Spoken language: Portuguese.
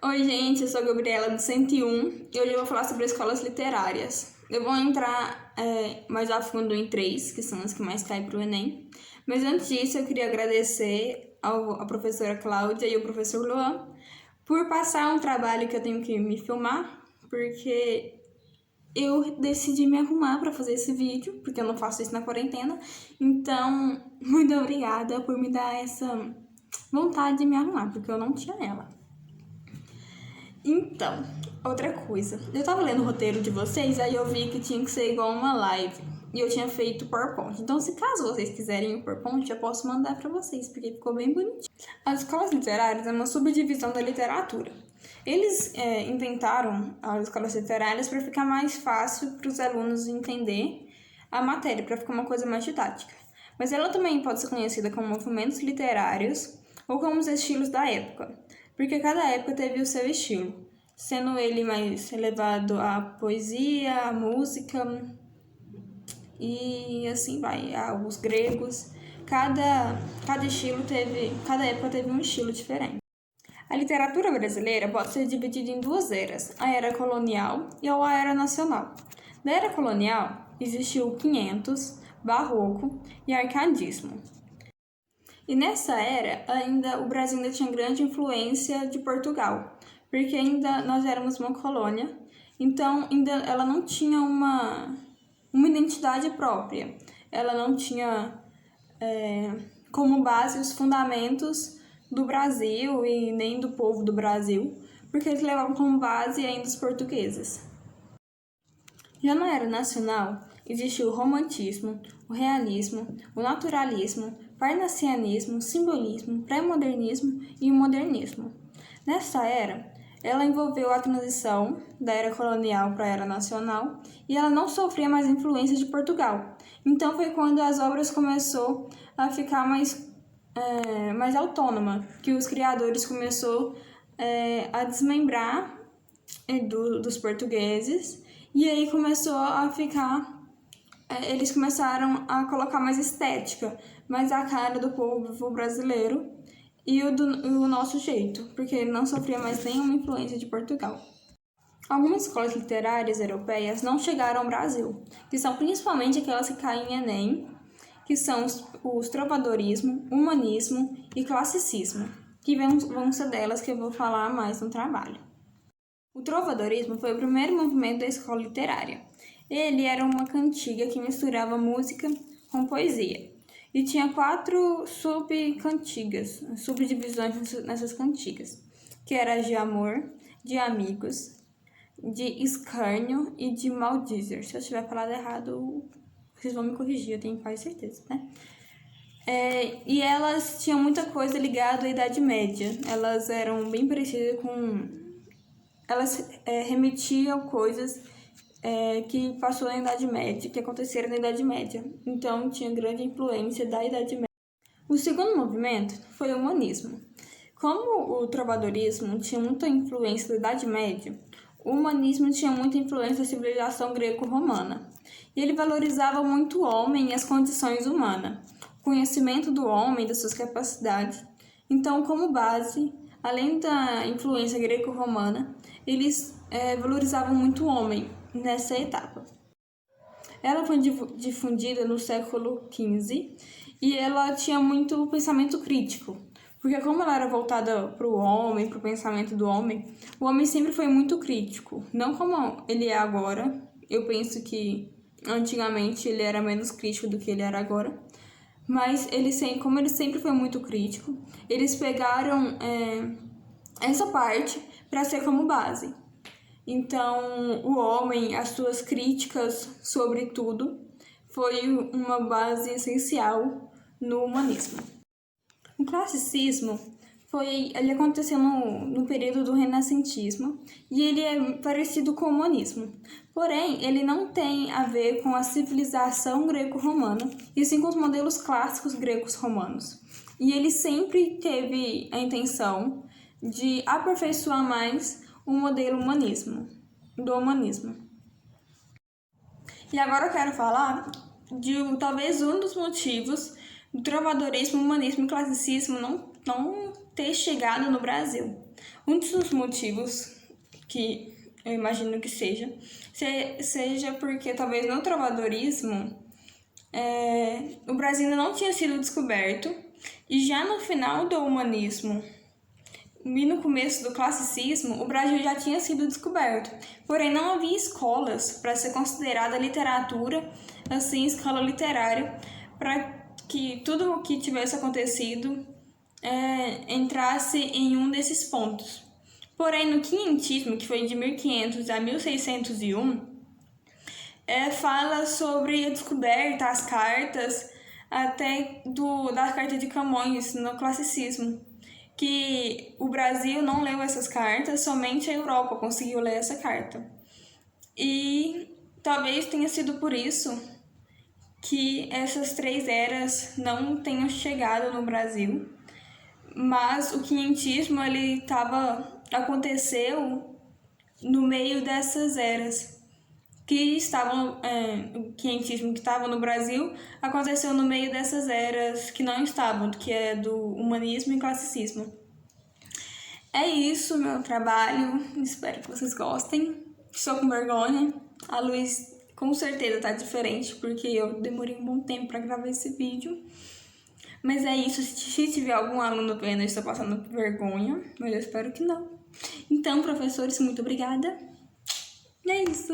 Oi, gente, eu sou a Gabriela do 101 e hoje eu vou falar sobre escolas literárias. Eu vou entrar mais a fundo em três, que são as que mais caem para o Enem. Mas antes disso, eu queria agradecer à professora Cláudia e ao professor Luan por passar um trabalho que eu tenho que me filmar, porque eu decidi me arrumar para fazer esse vídeo, porque eu não faço isso na quarentena. Então, muito obrigada por me dar essa vontade de me arrumar, porque eu não tinha ela. Então, outra coisa. Eu tava lendo o roteiro de vocês, aí eu vi que tinha que ser igual uma live. E eu tinha feito PowerPoint. Então, se caso vocês quiserem o PowerPoint, eu posso mandar pra vocês, porque ficou bem bonitinho. As escolas literárias é uma subdivisão da literatura. Eles inventaram as escolas literárias para ficar mais fácil para os alunos entender a matéria, para ficar uma coisa mais didática. Mas ela também pode ser conhecida como movimentos literários ou como os estilos da época, porque cada época teve o seu estilo, sendo ele mais elevado à poesia, à música e assim vai, aos gregos. Cada época teve um estilo diferente. A literatura brasileira pode ser dividida em duas eras, a era colonial e a era nacional. Na era colonial, existiu o 500, barroco e arcadismo. E nessa era, o Brasil ainda tinha grande influência de Portugal, porque ainda nós éramos uma colônia, então ainda ela não tinha uma identidade própria. Ela não tinha como base os fundamentos do Brasil e nem do povo do Brasil, porque eles levavam como base ainda os portugueses. Já na era nacional, existiu o romantismo, o realismo, o naturalismo, parnassianismo, simbolismo, pré-modernismo e o modernismo. Nessa era, ela envolveu a transição da era colonial para a era nacional e ela não sofria mais influência de Portugal. Então foi quando as obras começou a ficar mais autônoma, que os criadores começou a desmembrar dos portugueses, e aí começou a ficar eles começaram a colocar mais estética, mais a cara do povo brasileiro e o nosso jeito, porque ele não sofria mais nenhuma influência de Portugal. Algumas escolas literárias europeias não chegaram ao Brasil, que são principalmente aquelas que caem em Enem, que são os trovadorismo, humanismo e classicismo, que vão ser delas que eu vou falar mais no trabalho. O trovadorismo foi o primeiro movimento da escola literária. Ele era uma cantiga que misturava música com poesia, e tinha 4 subdivisões nessas cantigas, que era de amor, de amigos, de escárnio e de maldizer. Se eu tiver falado errado, vocês vão me corrigir, eu tenho quase certeza, né? E elas tinham muita coisa ligada à Idade Média. Elas eram bem parecidas com... Elas remetiam coisas que passou na Idade Média, que aconteceram na Idade Média. Então, tinha grande influência da Idade Média. O segundo movimento foi o humanismo. Como o trovadorismo tinha muita influência da Idade Média, o humanismo tinha muita influência da civilização greco-romana. E ele valorizava muito o homem e as condições humanas, o conhecimento do homem, das suas capacidades. Então, como base, além da influência greco-romana, eles valorizavam muito o homem nessa etapa. Ela foi difundida no século XV e ela tinha muito pensamento crítico, porque como ela era voltada para o homem, para o pensamento do homem, o homem sempre foi muito crítico, não como ele é agora. Eu penso que antigamente ele era menos crítico do que ele era agora, mas como ele sempre foi muito crítico, eles pegaram essa parte para ser como base. Então, o homem, as suas críticas sobre tudo, foi uma base essencial no humanismo. O classicismo ele aconteceu no período do renascentismo e ele é parecido com o humanismo. Porém, ele não tem a ver com a civilização greco-romana, e sim com os modelos clássicos gregos-romanos. E ele sempre teve a intenção de aperfeiçoar mais o modelo do humanismo. E agora eu quero falar de talvez um dos motivos do trovadorismo, humanismo e classicismo não ter chegado no Brasil. Um dos motivos que eu imagino que seja porque talvez no trovadorismo o Brasil ainda não tinha sido descoberto, e já no final do humanismo e no começo do classicismo, o Brasil já tinha sido descoberto. Porém, não havia escolas para ser considerada literatura, assim, escola literária, para que tudo o que tivesse acontecido entrasse em um desses pontos. Porém, no quinhentismo, que foi de 1500 a 1601, fala sobre a descoberta, as cartas, até das cartas de Camões no classicismo, que o Brasil não leu essas cartas, somente a Europa conseguiu ler essa carta. E talvez tenha sido por isso que essas 3 eras não tenham chegado no Brasil, mas o quinhentismo aconteceu no meio dessas eras que estavam, o quinhentismo que estava no Brasil aconteceu no meio dessas eras que não estavam, que é do humanismo e classicismo. É isso, meu trabalho. Espero que vocês gostem. Estou com vergonha. A luz com certeza tá diferente, porque eu demorei um bom tempo para gravar esse vídeo. Mas é isso. Se tiver algum aluno vendo, eu estou passando vergonha, mas eu espero que não. Então, professores, muito obrigada. E é isso.